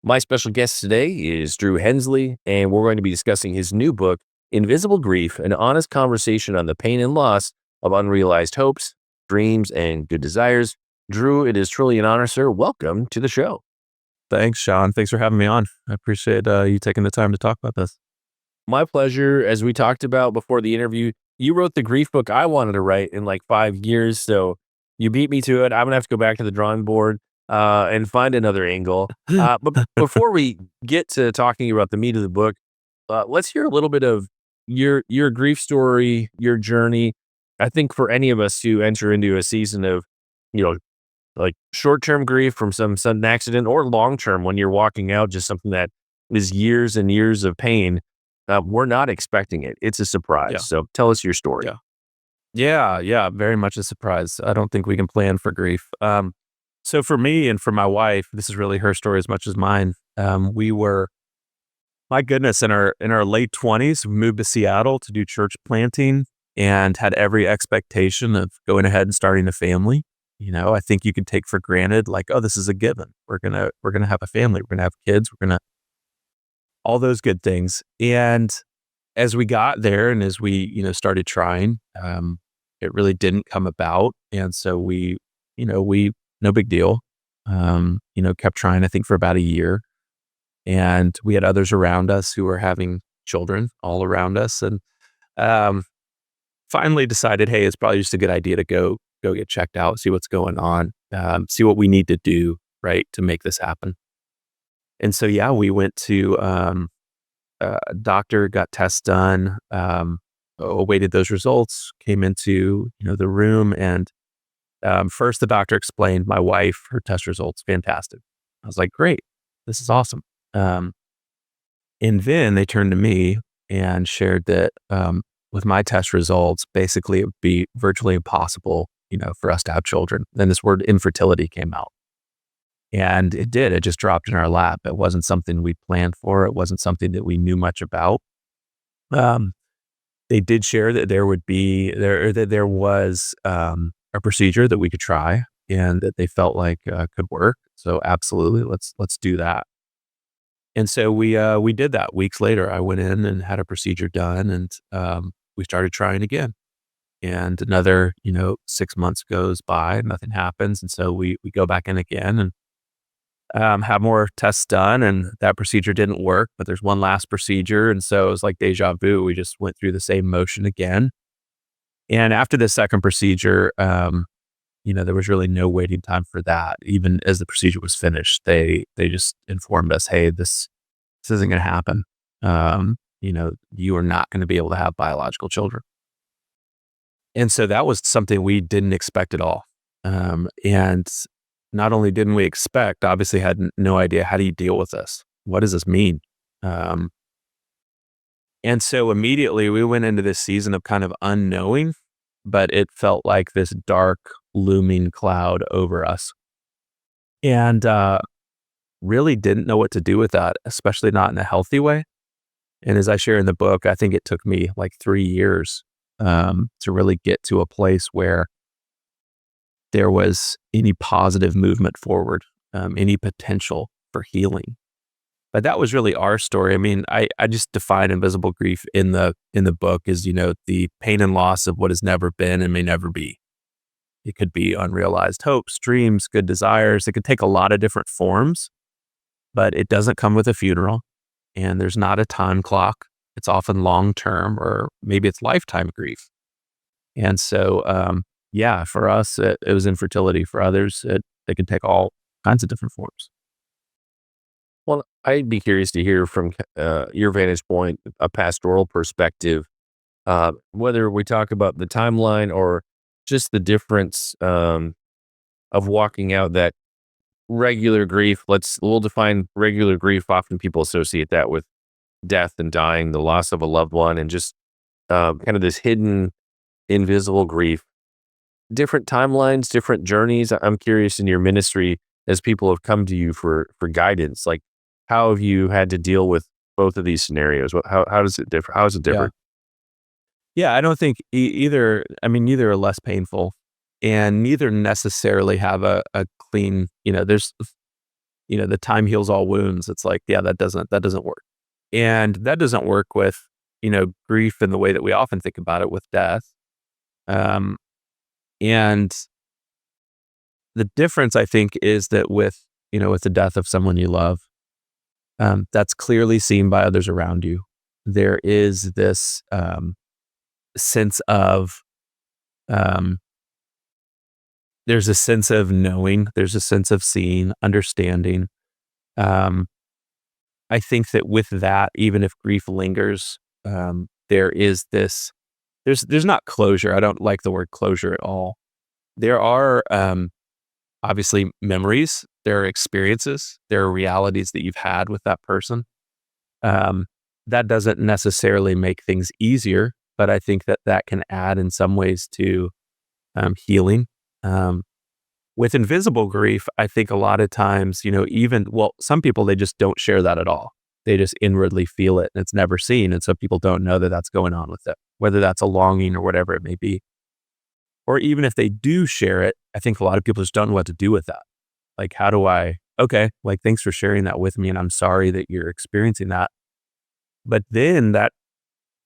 My special guest today is Drew Hensley, and we're going to be discussing his new book, Invisible Grief, an honest conversation on the pain and loss of unrealized hopes, dreams, and good desires. Drew, it is truly an honor, sir. Welcome to the show. Thanks, Shaun. Thanks for having me on. I appreciate you taking the time to talk about this. My pleasure. As we talked about before the interview, you wrote the grief book I wanted to write in like 5 years, so you beat me to it. I'm gonna have to go back to the drawing board and find another angle. But before we get to talking about the meat of the book, let's hear a little bit of your grief story, your journey. I think for any of us who enter into a season of, you know, like short-term grief from some sudden accident or long-term when you're walking out, just something that is years and years of pain. We're not expecting it. It's a surprise. Yeah. So tell us your story. Yeah. Very much a surprise. I don't think we can plan for grief. So for me and for my wife, this is really her story as much as mine. We were, my goodness, in our late 20s, we moved to Seattle to do church planting and had every expectation of going ahead and starting a family. You know, I think you can take for granted, like, oh, this is a given. We're gonna have a family. We're gonna have kids. We're gonna all those good things. And as we got there and as we, started trying, it really didn't come about. And so we no big deal, kept trying, I think for about a year. And we had others around us who were having children all around us. And finally decided, hey, it's probably just a good idea to go get checked out, see what's going on, see what we need to do, right, to make this happen. And so, yeah, we went to a doctor, got tests done, awaited those results, came into, the room. And first the doctor explained my wife, her test results, fantastic. I was like, great, this is awesome. And then they turned to me and shared that with my test results, basically it would be virtually impossible, for us to have children. Then this word infertility came out. And it did. It just dropped in our lap. It wasn't something we planned for. It wasn't something that we knew much about. They did share that there was a procedure that we could try and that they felt like could work. So absolutely, let's do that. And so we did that. Weeks later, I went in and had a procedure done, and we started trying again. And another 6 months goes by, nothing happens, and so we go back in again and have more tests done, and that procedure didn't work, but there's one last procedure. And so it was like deja vu. We just went through the same motion again. And after the second procedure, there was really no waiting time for that. Even as the procedure was finished, they just informed us, hey, this isn't going to happen. You are not going to be able to have biological children. And so that was something we didn't expect at all. And not only didn't we expect, obviously had no idea, how do you deal with this? What does this mean? And so immediately we went into this season of kind of unknowing, but it felt like this dark looming cloud over us. And really didn't know what to do with that, especially not in a healthy way. And as I share in the book, I think it took me like 3 years to really get to a place where there was any positive movement forward, any potential for healing. But that was really our story. I mean, I just define invisible grief in the book as, the pain and loss of what has never been and may never be. It could be unrealized hopes, dreams, good desires. It could take a lot of different forms, but it doesn't come with a funeral, and there's not a time clock. It's often long-term, or maybe it's lifetime grief. And so, for us, it was infertility. For others, they can take all kinds of different forms. Well, I'd be curious to hear from your vantage point, a pastoral perspective, whether we talk about the timeline or just the difference of walking out that regular grief. We'll define regular grief. Often people associate that with death and dying, the loss of a loved one, and just kind of this hidden, invisible grief. Different timelines, different journeys. I'm curious in your ministry, as people have come to you for guidance, like how have you had to deal with both of these scenarios? How does it differ? How is it different? Yeah, I don't think either. I mean, neither are less painful, and neither necessarily have a clean. the time heals all wounds. It's like, yeah, that doesn't work. And that doesn't work with, grief in the way that we often think about it with death. Um, and the difference I think is that with the death of someone you love, that's clearly seen by others around you. There is this sense of, um, there's a sense of knowing, there's a sense of seeing, understanding. Um, I think that with that, even if grief lingers, there is this, there's not closure. I don't like the word closure at all. There are, obviously memories, there are experiences, there are realities that you've had with that person. Um, that doesn't necessarily make things easier, but I think that that can add in some ways to healing. Um, with invisible grief, I think a lot of times, some people, they just don't share that at all. They just inwardly feel it and it's never seen. And so people don't know that that's going on with it, whether that's a longing or whatever it may be. Or even if they do share it, I think a lot of people just don't know what to do with that. Like, okay, like, thanks for sharing that with me. And I'm sorry that you're experiencing that. But then that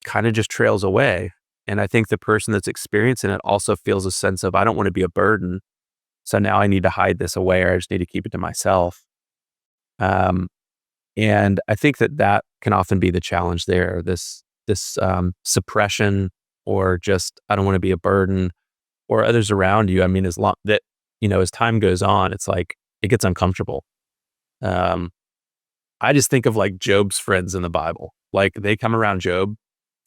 kind of just trails away. And I think the person that's experiencing it also feels a sense of, I don't want to be a burden. So now I need to hide this away, or I just need to keep it to myself. Um, and I think that that can often be the challenge there. This suppression, or just, I don't want to be a burden, or others around you. I mean, as long that, as time goes on, it's like it gets uncomfortable. Um, I just think of like Job's friends in the Bible. Like, they come around Job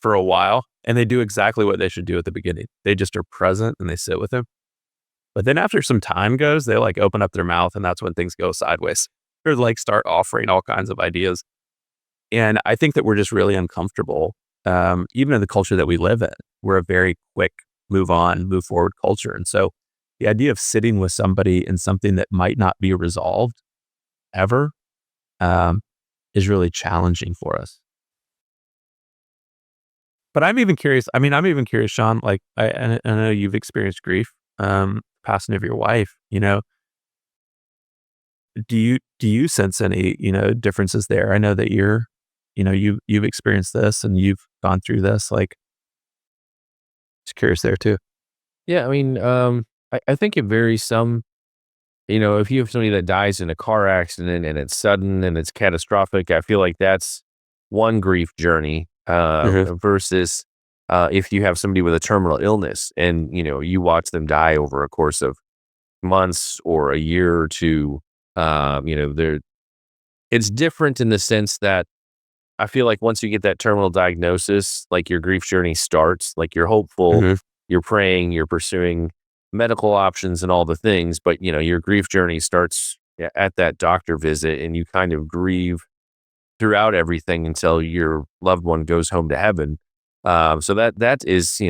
for a while and they do exactly what they should do at the beginning. They just are present and they sit with him. But then after some time goes, they like open up their mouth, and that's when things go sideways. Or like start offering all kinds of ideas. And I think that we're just really uncomfortable. Even in the culture that we live in, we're a very quick move on, move forward culture. And so the idea of sitting with somebody in something that might not be resolved ever, um, is really challenging for us. But I'm even curious, Sean, like, I know you've experienced grief, passing of your wife, do you sense any, differences there? I know that you've experienced this and you've gone through this, like, just curious there too. Yeah, I mean, I think it varies some. If you have somebody that dies in a car accident and it's sudden and it's catastrophic, I feel like that's one grief journey, Mhm, versus if you have somebody with a terminal illness and, you watch them die over a course of months or a year or two. It's different in the sense that I feel like once you get that terminal diagnosis, like, your grief journey starts, like, you're hopeful, mhm, you're praying, you're pursuing medical options and all the things, but, your grief journey starts at that doctor visit, and you kind of grieve throughout everything until your loved one goes home to heaven. So that is,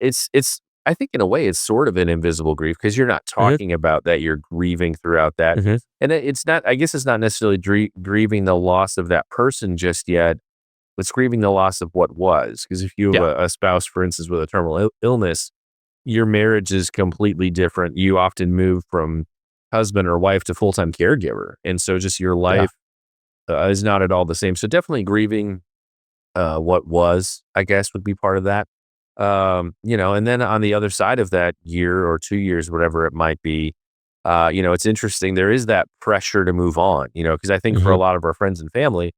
it's I think in a way it's sort of an invisible grief because you're not mhm, talking about that, you're grieving throughout that. mhm. And it's not, I guess it's not necessarily grieving the loss of that person just yet. It's grieving the loss of what was. Because if you have Yeah, a spouse, for instance, with a terminal illness, your marriage is completely different. You often move from husband or wife to full-time caregiver. And so just your yeah, life is not at all the same. So definitely grieving what was, I guess, would be part of that. And then on the other side of that year or 2 years, whatever it might be, it's interesting. There is that pressure to move on, because I think for a mhm, lot of our friends and family,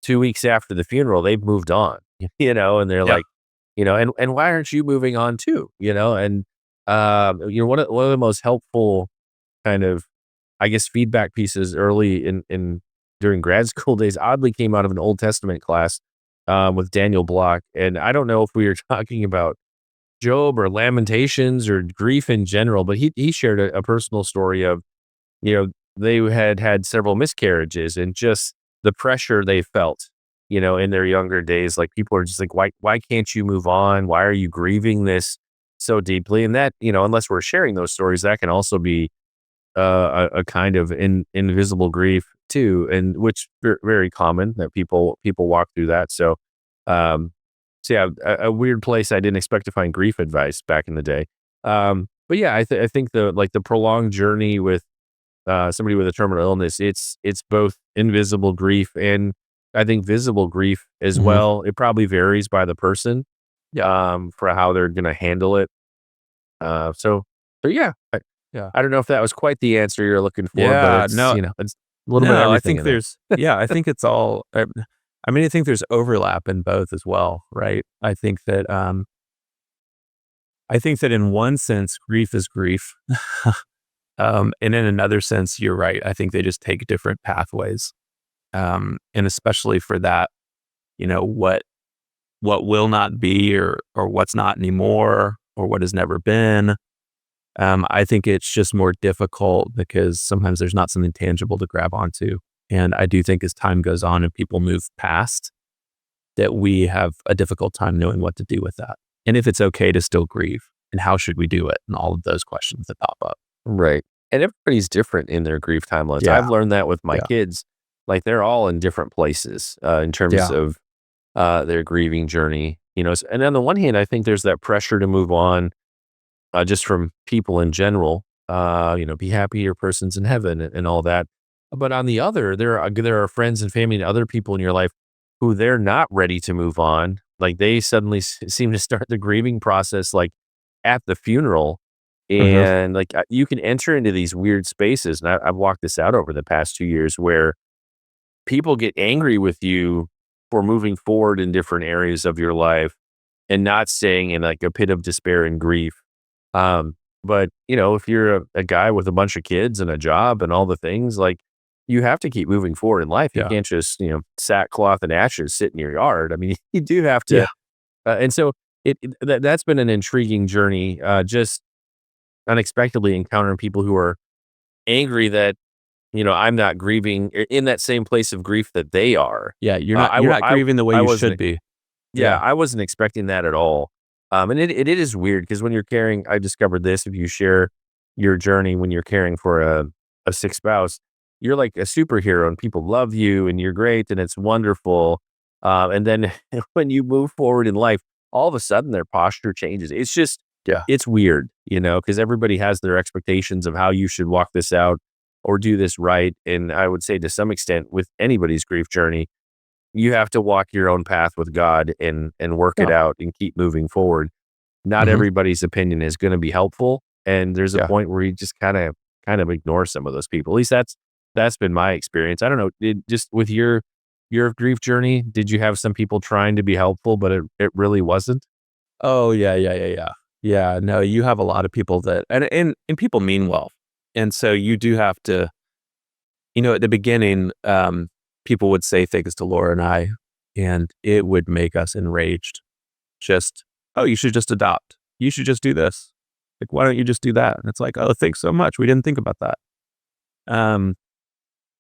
2 weeks after the funeral, they've moved on, and they're yeah, like, and why aren't you moving on too? And one of the most helpful kind of, I guess, feedback pieces early in during grad school days oddly came out of an Old Testament class, with Daniel Block, and I don't know if we were talking about Job or Lamentations or grief in general, but he shared a personal story of, you know, they had had several miscarriages and just the pressure they felt, in their younger days. Like, people are just like, why can't you move on? Why are you grieving this so deeply? And that, unless we're sharing those stories, that can also be a kind of invisible grief too, and which very common that people walk through that. Um, so yeah, a weird place I didn't expect to find grief advice back in the day. But yeah, I think the prolonged journey with somebody with a terminal illness, it's both invisible grief and I think visible grief as Mhm. well. It probably varies by the person, Yeah. for how they're gonna handle it. So yeah, Yeah. I don't know if that was quite the answer you're looking for, but Yeah. it's, No, it's a little bit of no, I everything think in there. there's yeah, I think it's all I mean, I think there's overlap in both as well, right? I think that in one sense, grief is grief. And in another sense, you're right. I think they just take different pathways. And especially for that, what will not be or what's not anymore or what has never been. I think it's just more difficult because sometimes there's not something tangible to grab onto. And I do think as time goes on and people move past that we have a difficult time knowing what to do with that. And if it's okay to still grieve and how should we do it? And all of those questions that pop up. Right. And everybody's different in their grief timelines. Yeah. I've learned that with my Yeah. kids. Like they're all in different places in terms Yeah. of their grieving journey. And on the one hand, I think there's that pressure to move on just from people in general. Be happy your person's in heaven and all that. But on the other, there are friends and family and other people in your life who they're not ready to move on. Like they suddenly seem to start the grieving process like at the funeral, Hmm. and like you can enter into these weird spaces. And I've walked this out over the past 2 years where people get angry with you for moving forward in different areas of your life and not staying in like a pit of despair and grief. But if you're a guy with a bunch of kids and a job and all the things, like you have to keep moving forward in life. You Yeah. can't just, sackcloth and ashes sit in your yard. I mean, you do have to. Yeah. And so that's been an intriguing journey. Just unexpectedly encountering people who are angry that, I'm not grieving in that same place of grief that they are. Yeah. You're Uh, not, I, you're w- not I, grieving the way I you wasn't should be. yeah, Yeah. I wasn't expecting that at all. And it is weird because when you're caring, I discovered this, if you share your journey when you're caring for a sick spouse, you're like a superhero and people love you and you're great and it's wonderful. And then when you move forward in life, all of a sudden their posture changes. It's just, Yeah. it's weird, because everybody has their expectations of how you should walk this out or do this right. And I would say to some extent with anybody's grief journey, you have to walk your own path with God and work it Yeah. out and keep moving forward. Not Hmm. everybody's opinion is gonna be helpful, and there's a Yeah. point where you just kind of ignore some of those people. At least that's been my experience. I don't know, did just with your grief journey, did you have some people trying to be helpful, but it really wasn't? Oh, yeah. Yeah. Yeah. Yeah. Yeah. No, you have a lot of people that, and people mean well. And so you do have to, at the beginning, people would say things to Laura and I, and it would make us enraged. Just, oh, you should just adopt. You should just do this. Like, why don't you just do that? And it's like, oh, thanks so much. We didn't think about that. Um,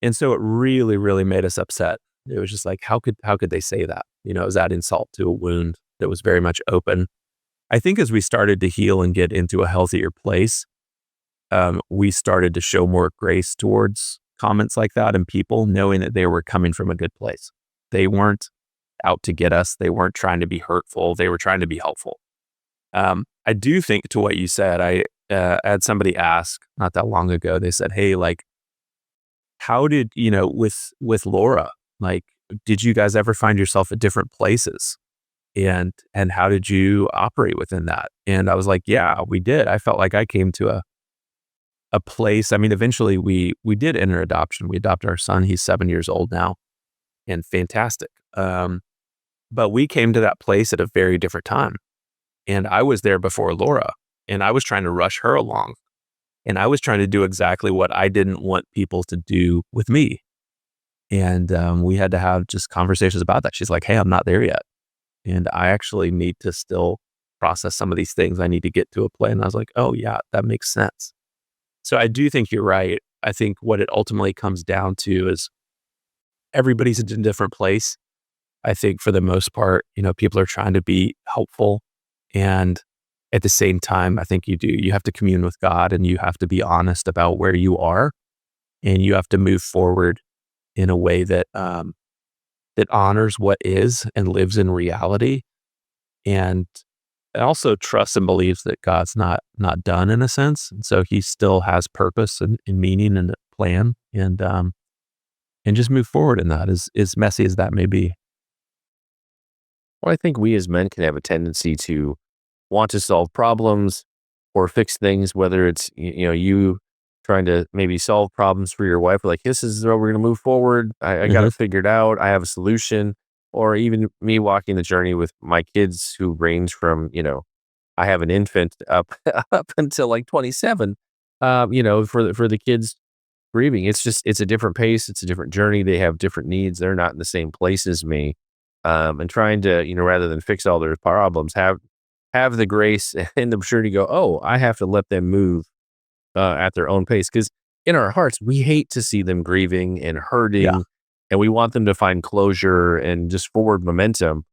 and so it really, really made us upset. It was just like, how could they say that? It was that insult to a wound that was very much open. I think as we started to heal and get into a healthier place, we started to show more grace towards comments like that and people knowing that they were coming from a good place. They weren't out to get us. They weren't trying to be hurtful. They were trying to be helpful. I do think to what you said, I had somebody ask not that long ago, they said, hey, like, how did, with Laura, like, did you guys ever find yourself at different places? And how did you operate within that? And I was like, yeah, we did. I felt like I came to a place. I mean, eventually we did enter adoption. We adopted our son. He's 7 years old now and fantastic. But we came to that place at a very different time. And I was there before Laura and I was trying to rush her along. And I was trying to do exactly what I didn't want people to do with me. And we had to have just conversations about that. She's like, hey, I'm not there yet. And I actually need to still process some of these things. I need to get to a place. And I was like, oh, yeah, that makes sense. So I do think you're right. I think what it ultimately comes down to is everybody's in a different place. I think for the most part, people are trying to be helpful. And at the same time, I think you have to commune with God and you have to be honest about where you are and you have to move forward in a way that honors what is and lives in reality. And also trusts and believes that God's not done in a sense. And so he still has purpose and meaning and plan and just move forward in that, as messy as that may be. Well, I think we as men can have a tendency to want to solve problems or fix things, whether it's, you trying to maybe solve problems for your wife, like, this is how we're going to move forward. I got Hmm. it figured out. I have a solution. Or even me walking the journey with my kids who range from, I have an infant up, up until like 27, for the kids grieving. It's a different pace. It's a different journey. They have different needs. They're not in the same place as me. And trying to, rather than fix all their problems, have the grace and the maturity to go, oh, I have to let them move at their own pace. Because in our hearts, we hate to see them grieving and Yeah. hurting, and we want them to find closure and just forward momentum.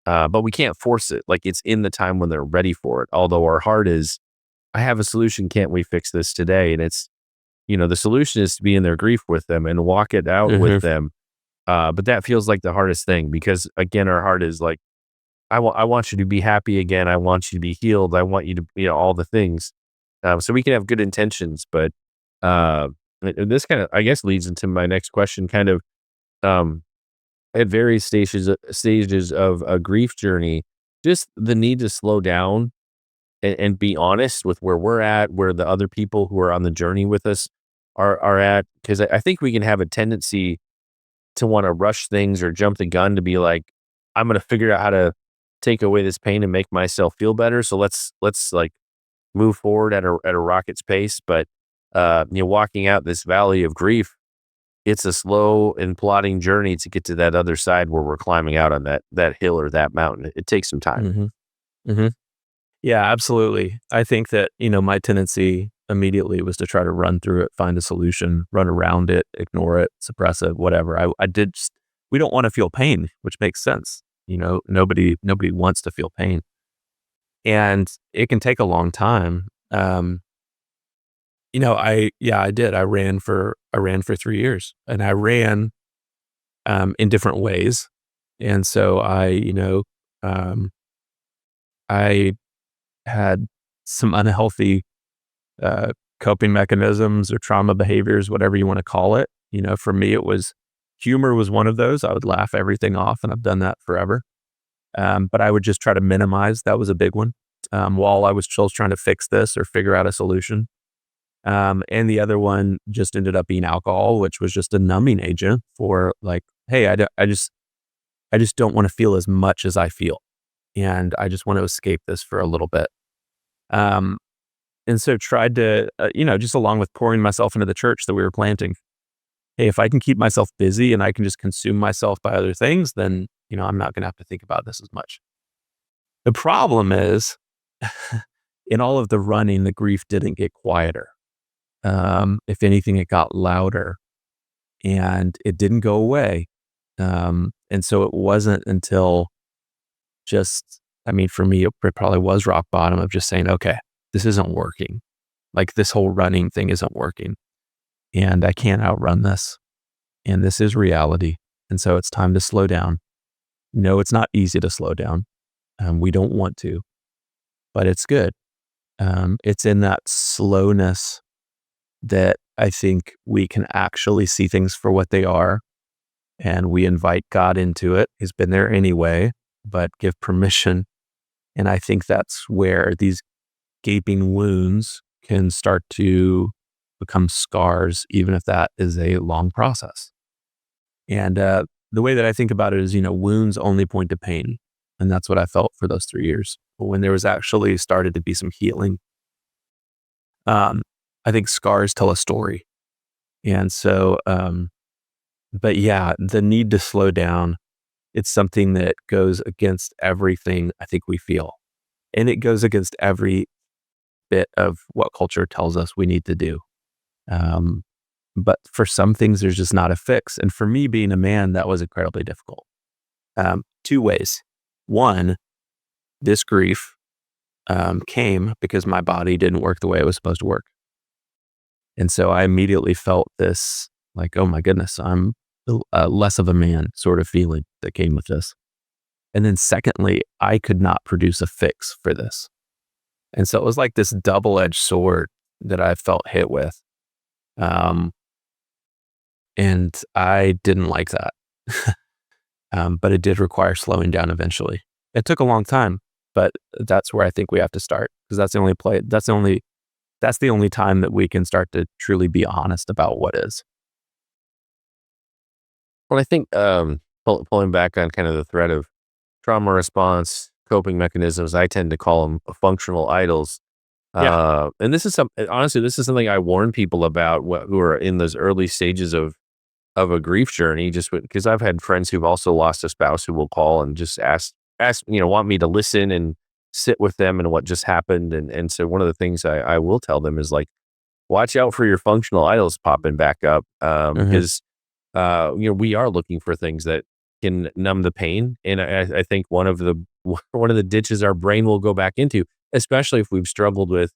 But we can't force it. Like, it's in the time when they're ready for it. Although our heart is, I have a solution. Can't we fix this today? And it's, the solution is to be in their grief with them and walk it out with Hmm. them. But that feels like the hardest thing because, again, our heart is like, I want you to be happy again. I want you to be healed. I want you to, all the things. So we can have good intentions, but uh, this kind of, I guess, leads into my next question. Kind of, um, at various stages of a grief journey, just the need to slow down and be honest with where we're at, where the other people who are on the journey with us are at. Because I think we can have a tendency to want to rush things or jump the gun to be like, I'm going to figure out how to take away this pain and make myself feel better. So let's like move forward at a rocket's pace. But walking out this valley of grief, it's a slow and plodding journey to get to that other side where we're climbing out on that hill or that mountain. It takes some time. Hmm. Hmm. Yeah, absolutely. I think that, my tendency immediately was to try to run through it, find a solution, run around it, ignore it, suppress it, whatever. We don't want to feel pain, which makes sense. Nobody wants to feel pain. And it can take a long time. I did. I ran for 3 years, and I ran, in different ways. And so um, I had some unhealthy uh, coping mechanisms or trauma behaviors, whatever you want to call it. For me, it was humor was one of those. I would laugh everything off, and I've done that forever. But I would just try to minimize. That was a big one. While I was still trying to fix this or figure out a solution. And the other one just ended up being alcohol, which was just a numbing agent for like, hey, I just don't want to feel as much as I feel, and I just want to escape this for a little bit. Um, And so tried to, just along with pouring myself into the church that we were planting. Hey, if I can keep myself busy and I can just consume myself by other things, then, I'm not going to have to think about this as much. The problem is, in all of the running, the grief didn't get quieter. If anything, it got louder and it didn't go away. And so it wasn't until for me, it probably was rock bottom of just saying, okay, this isn't working. Like this whole running thing isn't working and I can't outrun this. And this is reality. And so it's time to slow down. No, it's not easy to slow down. We don't want to, but it's good. It's in that slowness that I think we can actually see things for what they are. And we invite God into it. He's been there anyway, but give permission. And I think that's where these gaping wounds can start to become scars, even if that is a long process. And the way that I think about it is, wounds only point to pain. And that's what I felt for those 3 years. But when there was actually started to be some healing, um, I think scars tell a story. And so, but yeah, the need to slow down, it's something that goes against everything I think we feel. And it goes against every bit of what culture tells us we need to do. Um, but for some things, there's just not a fix. And for me, being a man, that was incredibly difficult. Two ways. One, this grief came because my body didn't work the way it was supposed to work. And so I immediately felt this like, oh my goodness, I'm less of a man sort of feeling that came with this. And then secondly, I could not produce a fix for this. And so it was like this double-edged sword that I felt hit with. Um, And I didn't like that. But it did require slowing down eventually. It took a long time, but that's where I think we have to start, because that's the only time that we can start to truly be honest about what is. Well, I think, pulling back on kind of the thread of trauma response, coping mechanisms, I tend to call them functional idols. Yeah. And this is honestly, this is something I warn people about who are in those early stages of a grief journey, just because I've had friends who've also lost a spouse who will call and just want me to listen and sit with them and what just happened. And so one of the things I will tell them is like, watch out for your functional idols popping back up. Hmm. Because we are looking for things that can numb the pain. And I think one of the ditches our brain will go back into, especially if we've struggled with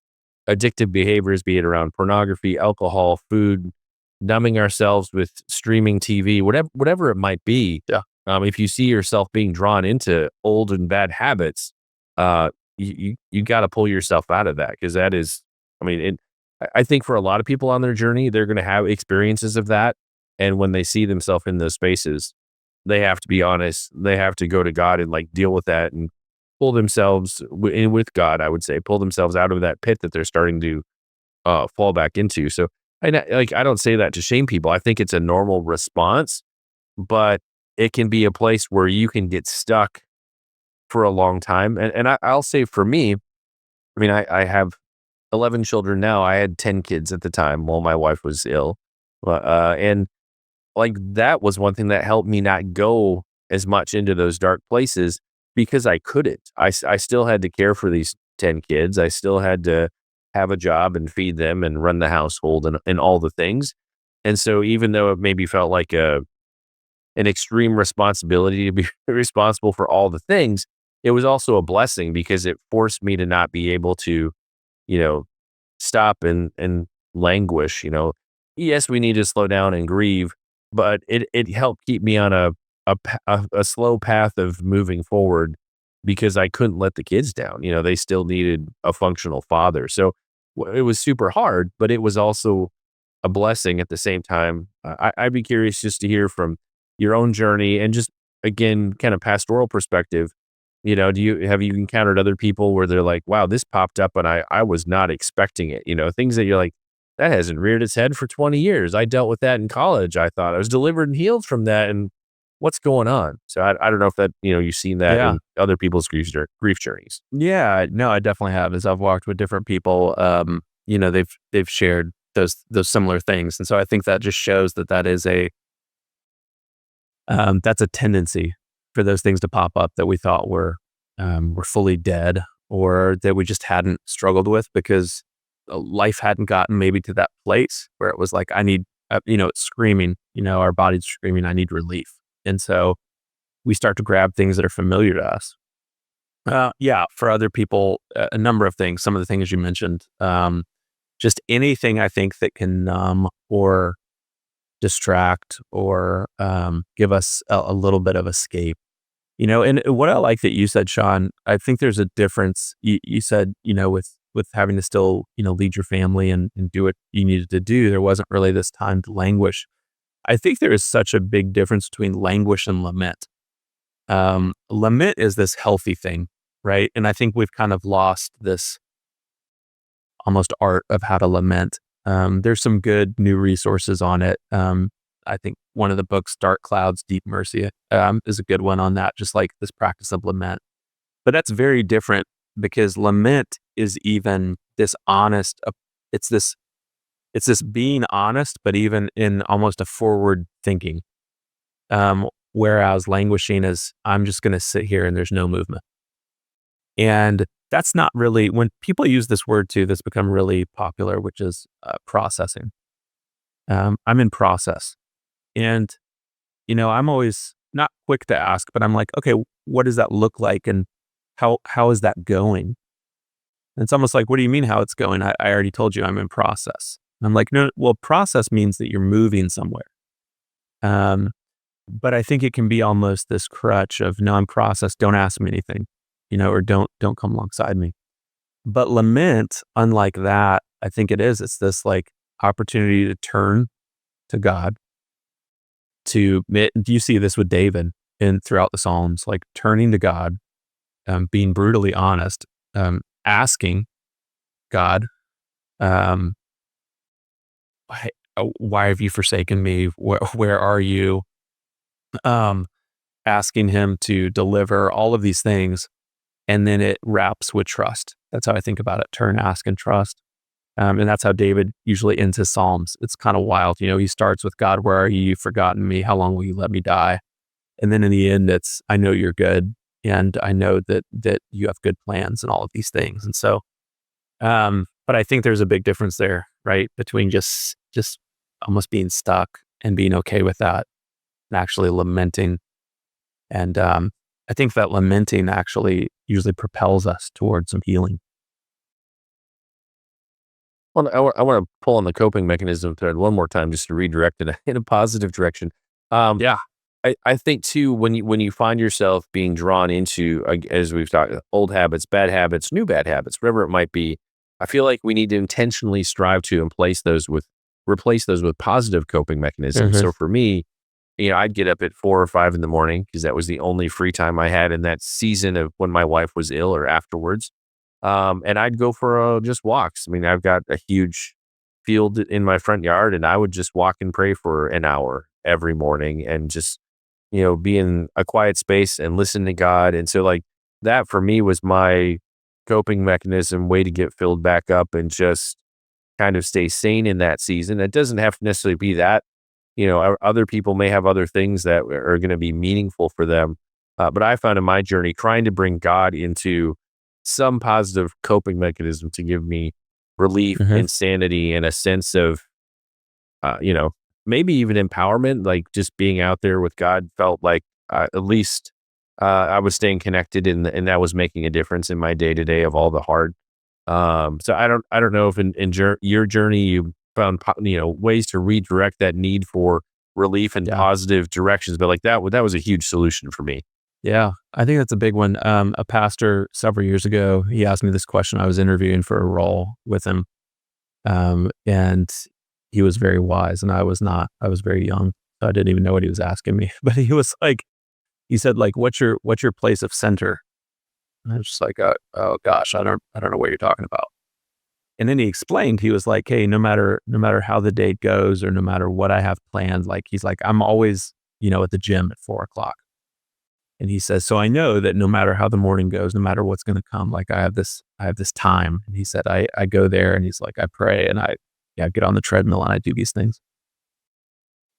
addictive behaviors, be it around pornography, alcohol, food, numbing ourselves with streaming TV, whatever it might be. Yeah. If you see yourself being drawn into old and bad habits, you got to pull yourself out of that, because that is, I mean, I think for a lot of people on their journey, they're going to have experiences of that, and when they see themselves in those spaces, they have to be honest. They have to go to God and like deal with that and pull themselves in with God. I would say pull themselves out of that pit that they're starting to fall back into. So I don't say that to shame people. I think it's a normal response, but it can be a place where you can get stuck for a long time. I'll say for me, I mean, I have 11 children now. I had 10 kids at the time while my wife was ill. And like, that was one thing that helped me not go as much into those dark places, because I couldn't. I still had to care for these 10 kids. I still had to have a job and feed them and run the household and all the things. And so even though it maybe felt like an extreme responsibility to be responsible for all the things, it was also a blessing, because it forced me to not be able to, you know, stop and languish. Yes, we need to slow down and grieve, but it helped keep me on a slow path of moving forward, because I couldn't let the kids down. They still needed a functional father. So it was super hard, but it was also a blessing at the same time. I'd be curious just to hear from your own journey, and just, again, kind of pastoral perspective. Have you encountered other people where they're like, wow, this popped up and I was not expecting it? Things that you're like, that hasn't reared its head for 20 years. I dealt with that in college. I thought I was delivered and healed from that. And what's going on? So I don't know if that, you've seen that Yeah. in other people's grief journeys. Yeah. No, I definitely have. As I've walked with different people, they've shared those similar things. And so I think that just shows that that's a tendency for those things to pop up that we thought were fully dead, or that we just hadn't struggled with, because life hadn't gotten maybe to that place where it was like, I need, it's screaming, our body's screaming, I need relief. And so we start to grab things that are familiar to us. Yeah, for other people, a number of things, some of the things you mentioned, just anything I think that can numb or distract or give us a little bit of escape. And what I like that you said, Shaun, I think there's a difference. You said, with having to still, lead your family and do what you needed to do, there wasn't really this time to languish. I think there is such a big difference between languish and lament. Lament is this healthy thing, right? And I think we've kind of lost this almost art of how to lament. There's some good new resources on it. I think one of the books, Dark Clouds, Deep Mercy, is a good one on that, just like this practice of lament. But that's very different, because lament is even this honest, it's this being honest, but even in almost a forward thinking. Whereas languishing is, I'm just going to sit here and there's no movement. And that's not really, when people use this word too, that's become really popular, which is processing. I'm in process. And, I'm always not quick to ask, but I'm like, okay, what does that look like? And how is that going? And it's almost like, what do you mean how it's going? I already told you I'm in process. And I'm like, no, well, process means that you're moving somewhere. Um, but I think it can be almost this crutch of, no, I'm process, don't ask me anything, or don't come alongside me. But lament, unlike that, I think it's this like opportunity to turn to God, Do you see this with David and throughout the Psalms, like turning to God, being brutally honest, asking God, um, why have you forsaken me? Where are you? Um, Asking him to deliver all of these things. And then it wraps with trust. That's how I think about it. Turn, ask, and trust. And that's how David usually ends his Psalms. It's kind of wild. He starts with, God, where are you? You've forgotten me. How long will you let me die? And then in the end, it's, I know you're good. And I know that you have good plans and all of these things. And so, but I think there's a big difference there, right? Between just almost being stuck and being okay with that and actually lamenting. And I think that lamenting actually usually propels us towards some healing. Well, I want to pull on the coping mechanism thread one more time just to redirect it in a positive direction. Um, Yeah. I think too when you find yourself being drawn into as we've talked old habits, bad habits, new bad habits, whatever it might be, I feel like we need to intentionally strive to replace those with positive coping mechanisms. Hmm. So for me, I'd get up at 4 or 5 in the morning because that was the only free time I had in that season of when my wife was ill or afterwards. And I'd go for just walks. I mean, I've got a huge field in my front yard, and I would just walk and pray for an hour every morning and just, be in a quiet space and listen to God. And so, like, that for me was my coping mechanism, way to get filled back up and just kind of stay sane in that season. It doesn't have to necessarily be that. Other people may have other things that are going to be meaningful for them. But I found in my journey trying to bring God into some positive coping mechanism to give me relief, Hmm. insanity, and a sense of, uh, you know, maybe even empowerment. Like just being out there with God felt like at least I was staying connected, and that was making a difference in my day to day of all the hard. So I don't know if in your journey you found ways to redirect that need for relief in Yeah. positive directions, but like that was a huge solution for me. Yeah. I think that's a big one. A pastor several years ago, he asked me this question. I was interviewing for a role with him. And he was very wise and I was not. I was very young. So I didn't even know what he was asking me. But he said, like, what's your place of center? And I was just like, oh gosh, I don't know what you're talking about. And then he explained, he was like, hey, no matter how the day goes or no matter what I have planned, like, he's like, I'm always, at the gym at 4 o'clock. And he says, so I know that no matter how the morning goes, no matter what's going to come, like I have this time. And he said, I go there and he's like, I pray and I get on the treadmill and I do these things.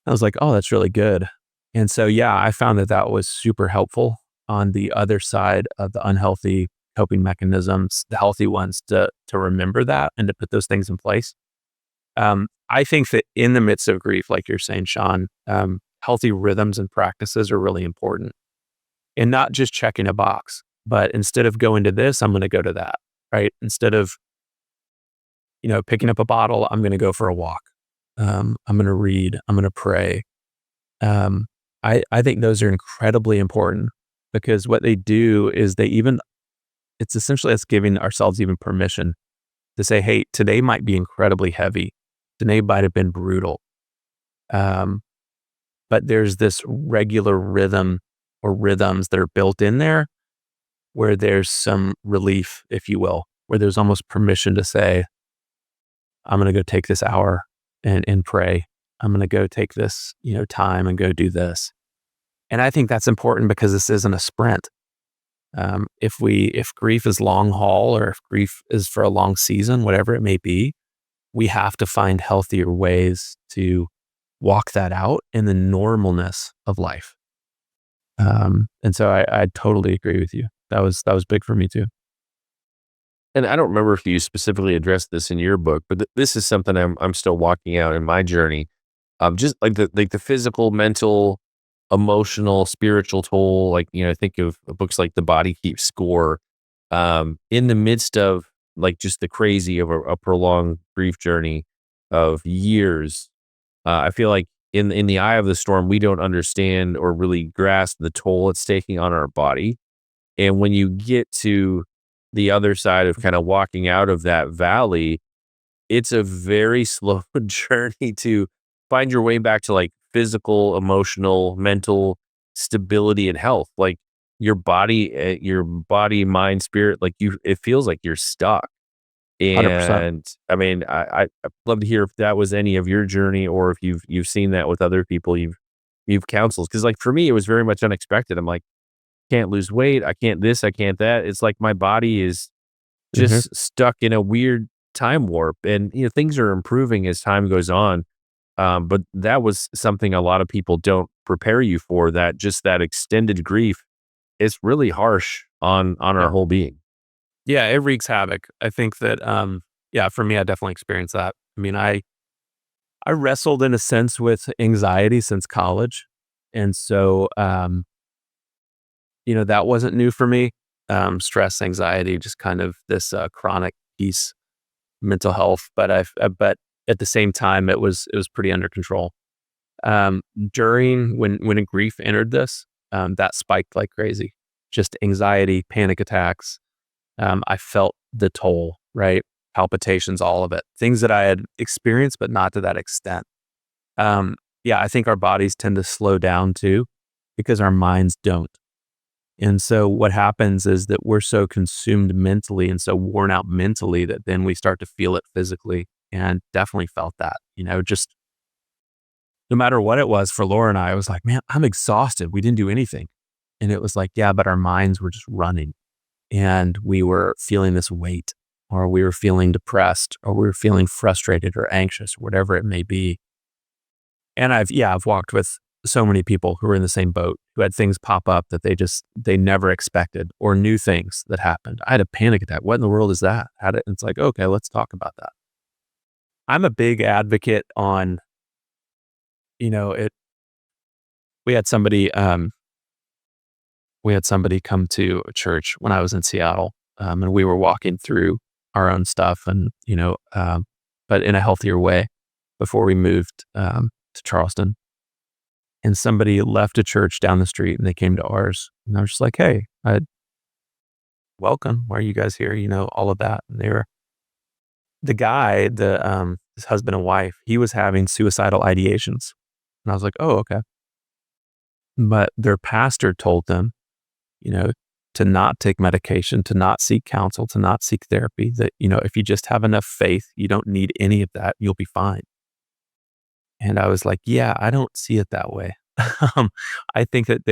I was like, oh, that's really good. And so, yeah, I found that was super helpful on the other side of the unhealthy coping mechanisms, the healthy ones to remember that and to put those things in place. I think that in the midst of grief, like you're saying, Sean, healthy rhythms and practices are really important and not just checking a box, but instead of going to this, I'm going to go to that, right? Instead of, picking up a bottle, I'm going to go for a walk. I'm going to read, I'm going to pray. Um, I think those are incredibly important because what they do is it's essentially us giving ourselves even permission to say, hey, today might be incredibly heavy. Today might have been brutal. Um, but there's this regular rhythm or rhythms that are built in there where there's some relief, if you will, where there's almost permission to say, I'm going to go take this hour and pray. I'm going to go take this, time and go do this. And I think that's important because this isn't a sprint. If grief is long haul or if grief is for a long season, whatever it may be, we have to find healthier ways to walk that out in the normalness of life. And so I totally agree with you. That was big for me too. And I don't remember if you specifically addressed this in your book, but this is something I'm still walking out in my journey. Just like the physical, mental, emotional, spiritual toll. Like think of books like The Body Keeps Score. In the midst of like just the crazy of a prolonged grief journey of years, I feel like in the eye of the storm, we don't understand or really grasp the toll it's taking on our body. And when you get to the other side of kind of walking out of that valley, it's a very slow journey to find your way back to like physical, emotional, mental stability and health. Like your body, mind, spirit, like it feels like you're stuck. 100%. And I mean, I'd love to hear if that was any of your journey or if you've seen that with other people you've counseled. Cause like for me, it was very much unexpected. I'm like, can't lose weight. I can't this, I can't that. It's like my body is Mhm. just stuck in a weird time warp. And things are improving as time goes on. But that was something a lot of people don't prepare you for, that just that extended grief is really harsh on our Yeah. whole being. Yeah, it wreaks havoc. I think that, yeah, for me, I definitely experienced that. I mean, I wrestled in a sense with anxiety since college. And so, that wasn't new for me. Stress, anxiety, just kind of this chronic piece, mental health. But at the same time, it was pretty under control. During when a grief entered this, that spiked like crazy. Just anxiety, panic attacks. I felt the toll, right? Palpitations, all of it. Things that I had experienced, but not to that extent. Yeah, I think our bodies tend to slow down too because our minds don't. And so what happens is that we're so consumed mentally and so worn out mentally that then we start to feel it physically, and definitely felt that, just no matter what it was for Laura and I was like, man, I'm exhausted. We didn't do anything. And it was like, yeah, but our minds were just running and we were feeling this weight, or we were feeling depressed, or we were feeling frustrated or anxious, whatever it may be. And I've walked with so many people who were in the same boat, who had things pop up that they never expected, or new things that happened. I had a panic attack. What in the world is that? It's like, okay, let's talk about that. I'm a big advocate on, it, we had somebody, come to a church when I was in Seattle, and we were walking through our own stuff and, but in a healthier way before we moved, to Charleston. And somebody left a church down the street and they came to ours. And I was just like, hey, welcome. Why are you guys here? All of that. And the guy, his husband and wife, he was having suicidal ideations. And I was like, oh, okay. But their pastor told them, you know, to not take medication, to not seek counsel, to not seek therapy, that, if you just have enough faith, you don't need any of that. You'll be fine. And I was like, yeah, I don't see it that way. Um, I think that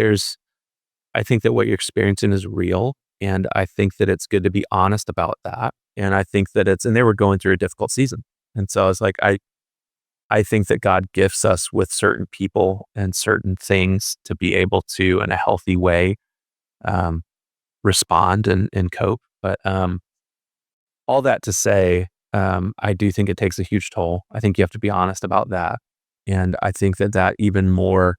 I think that what you're experiencing is real. And I think that it's good to be honest about that. And I think that and they were going through a difficult season. And so I was like, I think that God gifts us with certain people and certain things to be able to, in a healthy way, um, respond and cope. But all that to say, I do think it takes a huge toll. I think you have to be honest about that. And I think that even more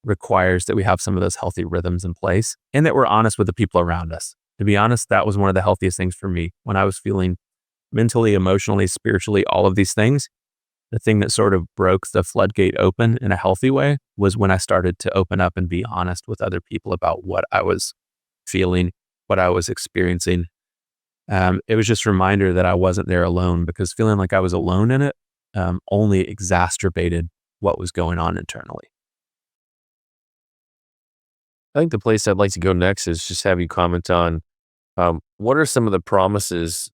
requires that we have some of those healthy rhythms in place and that we're honest with the people around us. To be honest, that was one of the healthiest things for me when I was feeling mentally, emotionally, spiritually, all of these things. The thing that sort of broke the floodgate open in a healthy way was when I started to open up and be honest with other people about what I was feeling, what I was experiencing. It was just a reminder that I wasn't there alone, because feeling like I was alone in it only exacerbated what was going on internally. I think the place I'd like to go next is just have you comment on what are some of the promises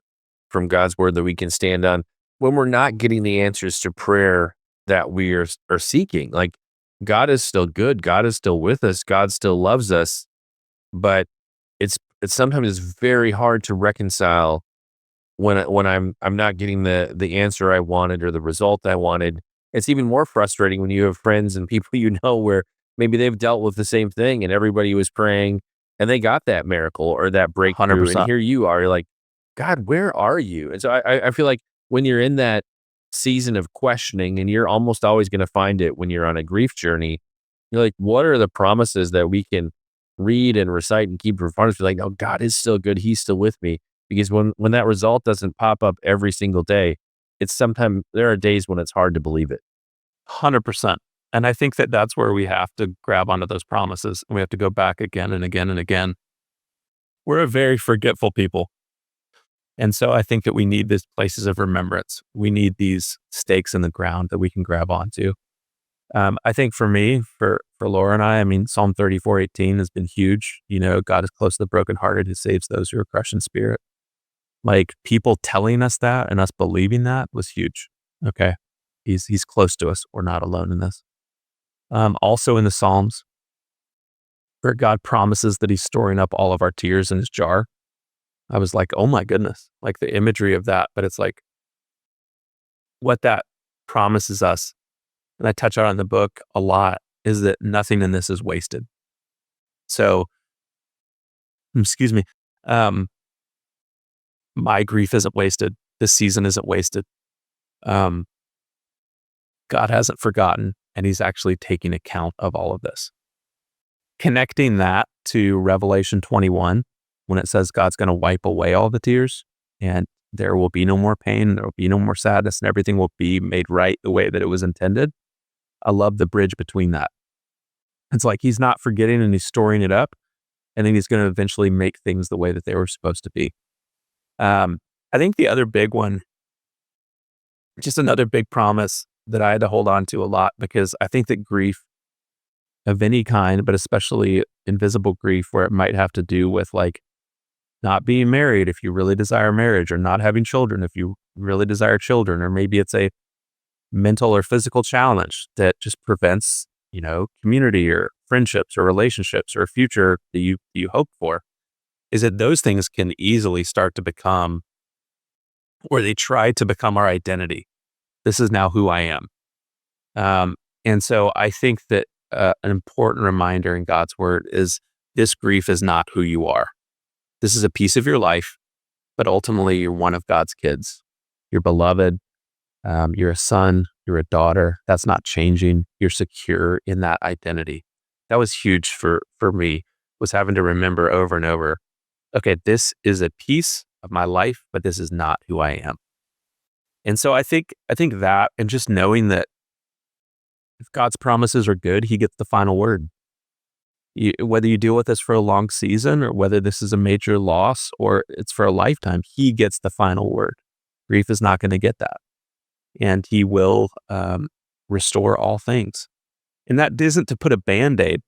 from God's word that we can stand on when we're not getting the answers to prayer that are seeking. Like, God is still good, God is still with us, God still loves us, but it's sometimes it's very hard to reconcile when I'm not getting the answer I wanted or the result I wanted. It's even more frustrating when you have friends and people where maybe they've dealt with the same thing and everybody was praying and they got that miracle or that breakthrough, and 100%. here you are, you're like, God, where are you? And so I feel like when you're in that season of questioning, and you're almost always going to find it when you're on a grief journey, you're like, what are the promises that we can read and recite and keep in front of us? Like, oh, God is still good. He's still with me. Because when that result doesn't pop up every single day, it's sometimes there are days when it's hard to believe it. 100%. And I think that that's where we have to grab onto those promises. And we have to go back again and again and again. We're a very forgetful people. And so I think that we need these places of remembrance. We need these stakes in the ground that we can grab onto. I think for me, for Laura and I mean, Psalm 34:18 has been huge. God is close to the brokenhearted who saves those who are crushed in spirit. Like, people telling us that and us believing that was huge. Okay. He's close to us. We're not alone in this. Also in the Psalms, where God promises that he's storing up all of our tears in his jar. I was like, oh my goodness, like the imagery of that. But it's like what that promises us, and I touch on in the book a lot, is that nothing in this is wasted. So, excuse me, um, my grief isn't wasted. This season isn't wasted. Um, God hasn't forgotten, and he's actually taking account of all of this. Connecting that to Revelation 21, when it says God's going to wipe away all the tears and there will be no more pain, there will be no more sadness, and everything will be made right the way that it was intended. I love the bridge between that. It's like he's not forgetting and he's storing it up, and then he's going to eventually make things the way that they were supposed to be. I think the other big one, just another big promise that I had to hold on to a lot, because I think that grief of any kind, but especially invisible grief, where it might have to do with like not being married if you really desire marriage, or not having children if you really desire children, or maybe it's a mental or physical challenge that just prevents, community or friendships or relationships or a future that you hope for, is that those things can easily start to become, or they try to become, our identity. This is now who I am. And so I think that an important reminder in God's word is this grief is not who you are. This is a piece of your life, but ultimately you're one of God's kids. You're beloved. You're a son. You're a daughter. That's not changing. You're secure in that identity. That was huge for me, was having to remember over and over, okay, this is a piece of my life, but this is not who I am. And so I think that, and just knowing that if God's promises are good, he gets the final word. Whether you deal with this for a long season, or whether this is a major loss, or it's for a lifetime, he gets the final word. Grief is not going to get that. And he will restore all things. And that isn't to put a Band-Aid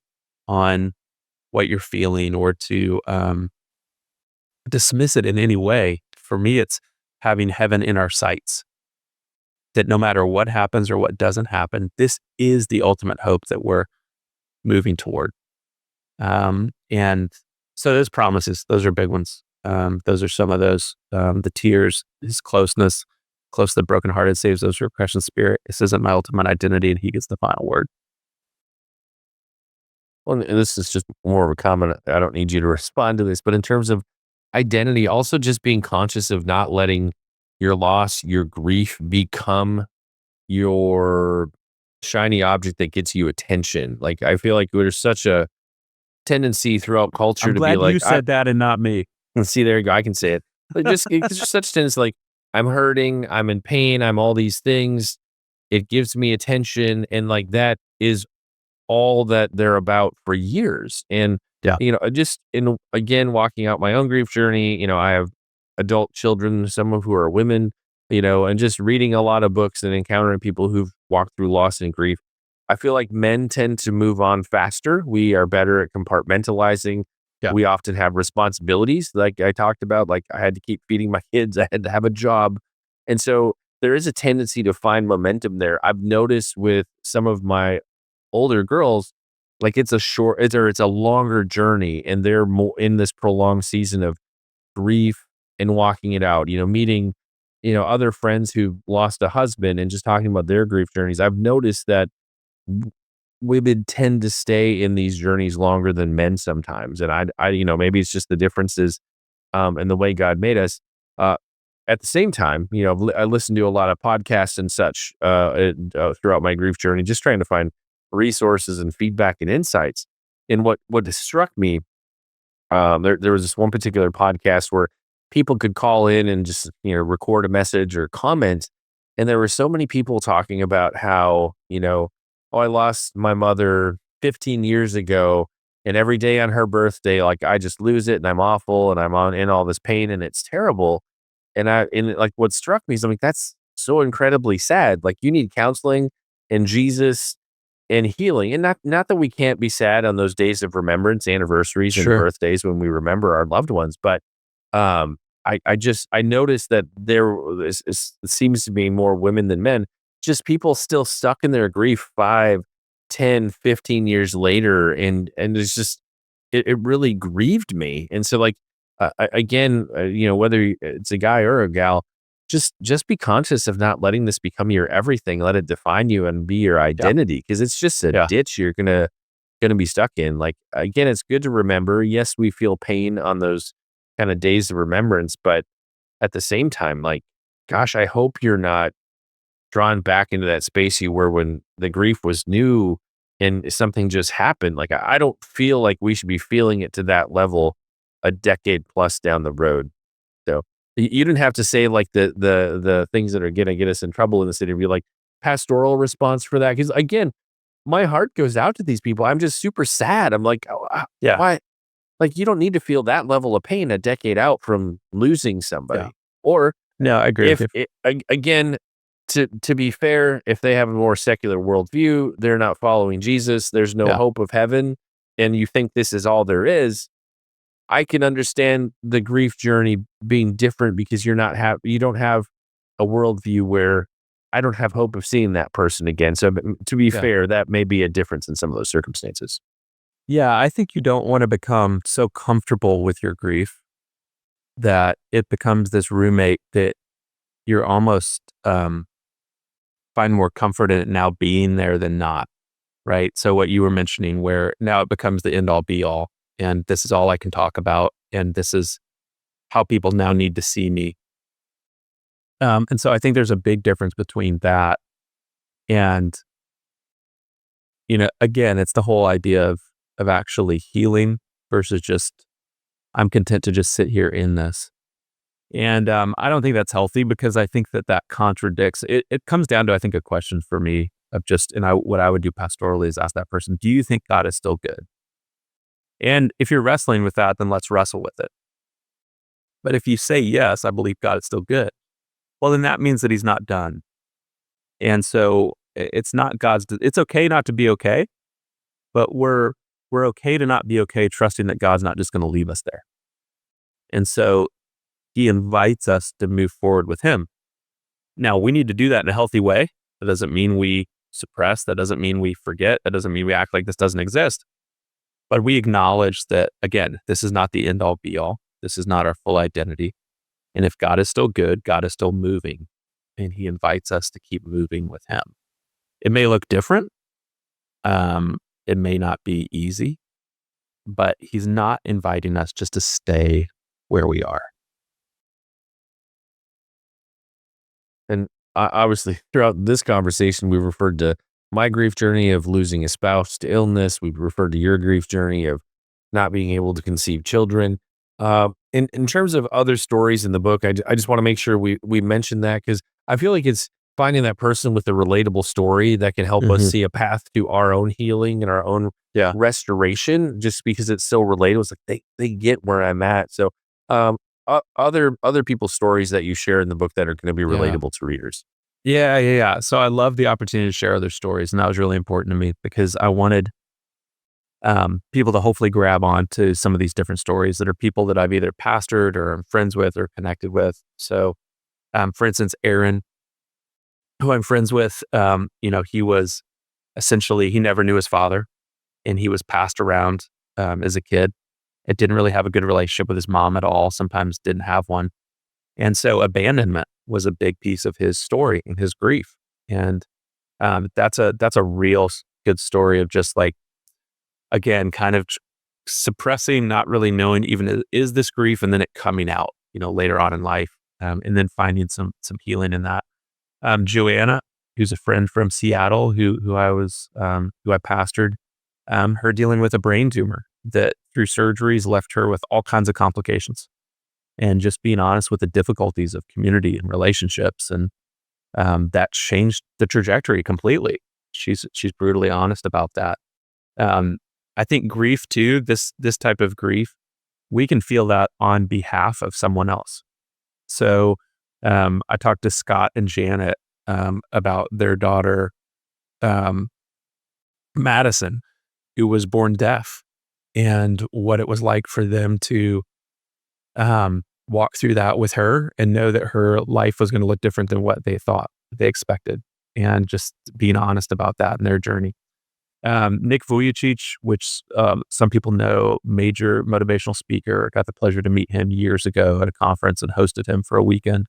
on what you're feeling, or to dismiss it in any way. For me, it's having heaven in our sights, that no matter what happens or what doesn't happen, this is the ultimate hope that we're moving toward. And so those promises, those are big ones. Those are some of those, the tears, his closeness, close to the brokenhearted saves those who are crushed in spirit. This isn't my ultimate identity, and he gets the final word. Well, and this is just more of a comment. I don't need you to respond to this, but in terms of identity, also just being conscious of not letting your loss, your grief become your shiny object that gets you attention. Like, I feel like there's such a tendency throughout culture I'm to be glad like, you said that and not me. see, there you go. I can say it. But it's just such a tendency, like, I'm hurting, I'm in pain, I'm all these things. It gives me attention. And like, that is all that they're about for years. And, Yeah. just again, walking out my own grief journey, I have adult children, some of who are women, and just reading a lot of books and encountering people who've walked through loss and grief. I feel like men tend to move on faster. We are better at compartmentalizing. Yeah. We often have responsibilities. Like I talked about, like I had to keep feeding my kids. I had to have a job. And so there is a tendency to find momentum there. I've noticed with some of my older girls, like it's a longer journey, and they're more in this prolonged season of grief and walking it out, meeting, other friends who've lost a husband and just talking about their grief journeys. I've noticed that women tend to stay in these journeys longer than men sometimes. And maybe it's just the differences in the way God made us. At the same time, I listened to a lot of podcasts and such throughout my grief journey, just trying to find resources and feedback and insights. And what struck me, there was this one particular podcast where people could call in and just, record a message or comment. And there were so many people talking about how, oh, I lost my mother 15 years ago. And every day on her birthday, like I just lose it and I'm awful and I'm in all this pain and it's terrible. And like what struck me is, I'm like, that's so incredibly sad. Like, you need counseling and Jesus and healing. And not that we can't be sad on those days of remembrance, anniversaries, and Sure. birthdays when we remember our loved ones, but I noticed that it seems to be more women than men, just people still stuck in their grief 5, 10, 15 years later, and it's just it really grieved me. And so, like, again, whether it's a guy or a gal, just be conscious of not letting this become your everything. Let it define you and be your Yeah. identity, because it's just a Yeah. ditch you're gonna be stuck in. Like, again, it's good to remember. Yes, we feel pain on those kind of days of remembrance, but at the same time, like, gosh, I hope you're not drawn back into that space you were when the grief was new and something just happened. Like, I don't feel like we should be feeling it to that level a decade plus down the road. So you didn't have to say like the things that are gonna get us in trouble in the city. Be like pastoral response for that, because again, my heart goes out to these people. I'm just super sad. I'm like, oh, Yeah. why? Like, you don't need to feel that level of pain a decade out from losing Yeah. somebody. Or No, I agree with if you. it, again, to be fair, if they have a more secular worldview, they're not following Jesus, there's no Yeah. hope of heaven, and you think this is all there is, I can understand the grief journey being different because you don't have a worldview where I don't have hope of seeing that person again. So, to be Yeah. fair, that may be a difference in some of those circumstances. Yeah, I think you don't wanna become so comfortable with your grief that it becomes this roommate that you're almost, find more comfort in it now being there than not, right? So what you were mentioning where now it becomes the end all be all, and this is all I can talk about, and this is how people now need to see me. And so I think there's a big difference between that and, again, it's the whole idea of actually healing versus just, I'm content to just sit here in this. And, I don't think that's healthy because I think that contradicts it. It comes down to, I think, a question for me of just, what I would do pastorally is ask that person, do you think God is still good? And if you're wrestling with that, then let's wrestle with it. But if you say, yes, I believe God is still good, well, then that means that he's not done. And so it's not it's okay not to be okay, but we're okay to not be okay, trusting that God's not just going to leave us there. And so he invites us to move forward with him. Now, we need to do that in a healthy way. That doesn't mean we suppress. That doesn't mean we forget. That doesn't mean we act like this doesn't exist. But we acknowledge that, again, this is not the end all be all. This is not our full identity. And if God is still good, God is still moving. And he invites us to keep moving with him. It may look different. It may not be easy, but he's not inviting us just to stay where we are. And obviously, throughout this conversation, we referred to my grief journey of losing a spouse to illness. We've referred to your grief journey of not being able to conceive children. In terms of other stories in the book, I just want to make sure we mention that, because I feel like it's finding that person with a relatable story that can help us Hmm. see a path to our own healing and our own Yeah. restoration. Just because it's so relatable, it's like they get where I'm at. So, um, other people's stories that you share in the book that are going to be Yeah. relatable to readers. Yeah, yeah, yeah. So I love the opportunity to share other stories, and that was really important to me because I wanted people to hopefully grab on to some of these different stories that are people that I've either pastored or I'm friends with or connected with. So, for instance, Aaron, who I'm friends with, he was essentially he never knew his father, and he was passed around as a kid. It didn't really have a good relationship with his mom at all. Sometimes didn't have one, and so abandonment was a big piece of his story and his grief. And that's a real good story of just like, again, kind of suppressing, not really knowing even is this grief, and then it coming out, later on in life, and then finding some healing in that. Joanna, who's a friend from Seattle, who I pastored, her dealing with a brain tumor that through surgeries left her with all kinds of complications, and just being honest with the difficulties of community and relationships, and that changed the trajectory completely. She's brutally honest about that. Um, I think grief too, this type of grief, we can feel that on behalf of someone else. So I talked to Scott and Janet about their daughter. Um, Madison, who was born deaf, and what it was like for them to walk through that with her and know that her life was going to look different than what they thought, they expected, and just being honest about that in their journey. Nick Vujicic, which some people know, major motivational speaker, got the pleasure to meet him years ago at a conference and hosted him for a weekend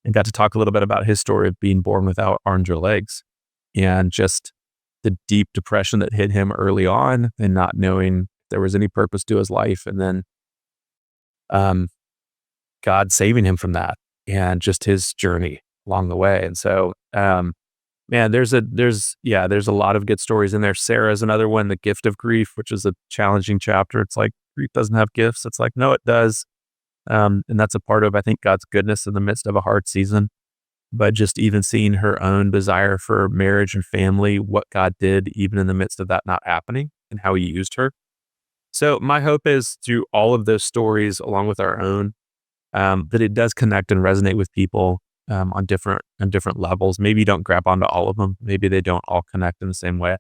and got to talk a little bit about his story of being born without arms or legs and just the deep depression that hit him early on and not knowing there was any purpose to his life. And then um, God saving him from that and just his journey along the way. And so, man, there's a lot of good stories in there. Sarah's another one, The Gift of Grief, which is a challenging chapter. It's like grief doesn't have gifts. It's like, no, it does. And that's a part of, I think, God's goodness in the midst of a hard season. But just even seeing her own desire for marriage and family, what God did, even in the midst of that not happening and how he used her. So my hope is through all of those stories, along with our own, that it does connect and resonate with people on different levels. Maybe you don't grab onto all of them. Maybe they don't all connect in the same way.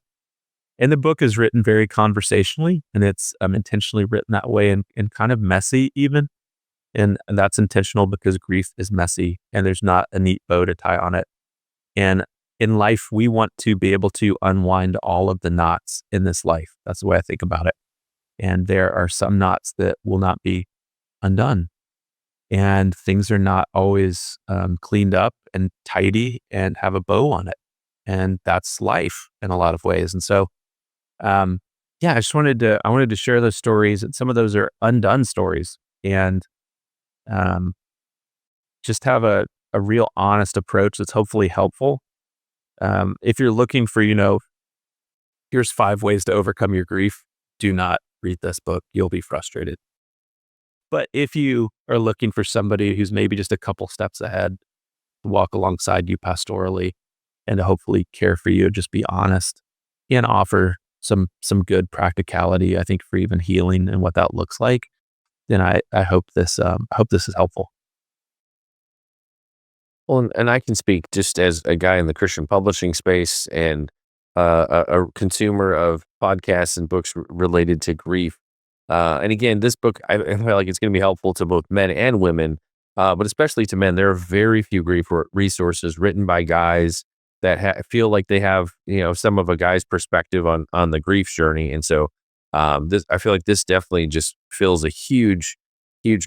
And the book is written very conversationally, and it's intentionally written that way and kind of messy even. And that's intentional because grief is messy and there's not a neat bow to tie on it. And in life, we want to be able to unwind all of the knots in this life. That's the way I think about it. And there are some knots that will not be undone. And things are not always cleaned up and tidy and have a bow on it. And that's life in a lot of ways. And so, yeah, I wanted to share those stories, and some of those are undone stories, and um, just have a real honest approach that's hopefully helpful. If you're looking for, here's 5 ways to overcome your grief, do not read this book. You'll be frustrated. But if you are looking for somebody who's maybe just a couple steps ahead, to walk alongside you pastorally and to hopefully care for you, just be honest and offer some good practicality, I think, for even healing and what that looks like, then I hope this is helpful. Well, and I can speak just as a guy in the Christian publishing space and a consumer of podcasts and books related to grief. And again, this book, I feel like it's going to be helpful to both men and women, but especially to men. There are very few grief resources written by guys that feel like they have, some of a guy's perspective on the grief journey. And so, I feel like this definitely just fills a huge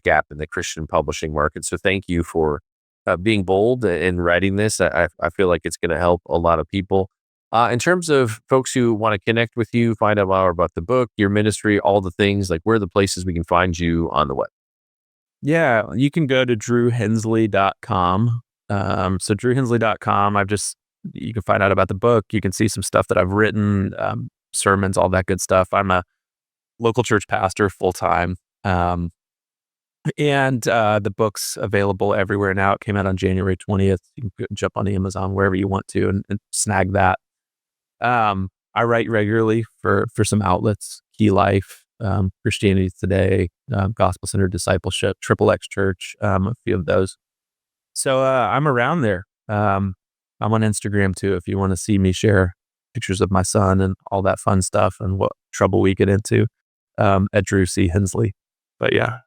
gap in the Christian publishing market. So thank you for being bold in writing this. I feel like it's going to help a lot of people. In terms of folks who want to connect with you, find out more about the book, your ministry, all the things, like where are the places we can find you on the web? Yeah, you can go to drewhensley.com. So drewhensley.com, you can find out about the book. You can see some stuff that I've written, sermons, all that good stuff. I'm a local church pastor full time. And the book's available everywhere now. It came out on January 20th. You can jump on Amazon wherever you want to and snag that. I write regularly for some outlets, Key Life, Christianity Today, Gospel Centered Discipleship, Triple X Church, a few of those. So I'm around there. I'm on Instagram too if you want to see me share pictures of my son and all that fun stuff and what trouble we get into at Drew C. Hensley. But yeah.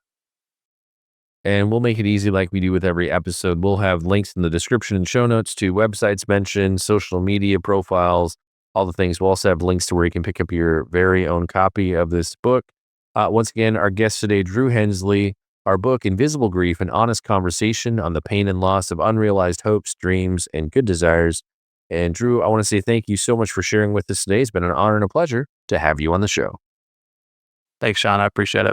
And we'll make it easy like we do with every episode. We'll have links in the description and show notes to websites mentioned, social media profiles, all the things. We'll also have links to where you can pick up your very own copy of this book. Once again, our guest today, Drew Hensley, our book, Invisible Grief, an honest conversation on the pain and loss of unrealized hopes, dreams, and good desires. And Drew, I want to say thank you so much for sharing with us today. It's been an honor and a pleasure to have you on the show. Thanks, Shaun. I appreciate it.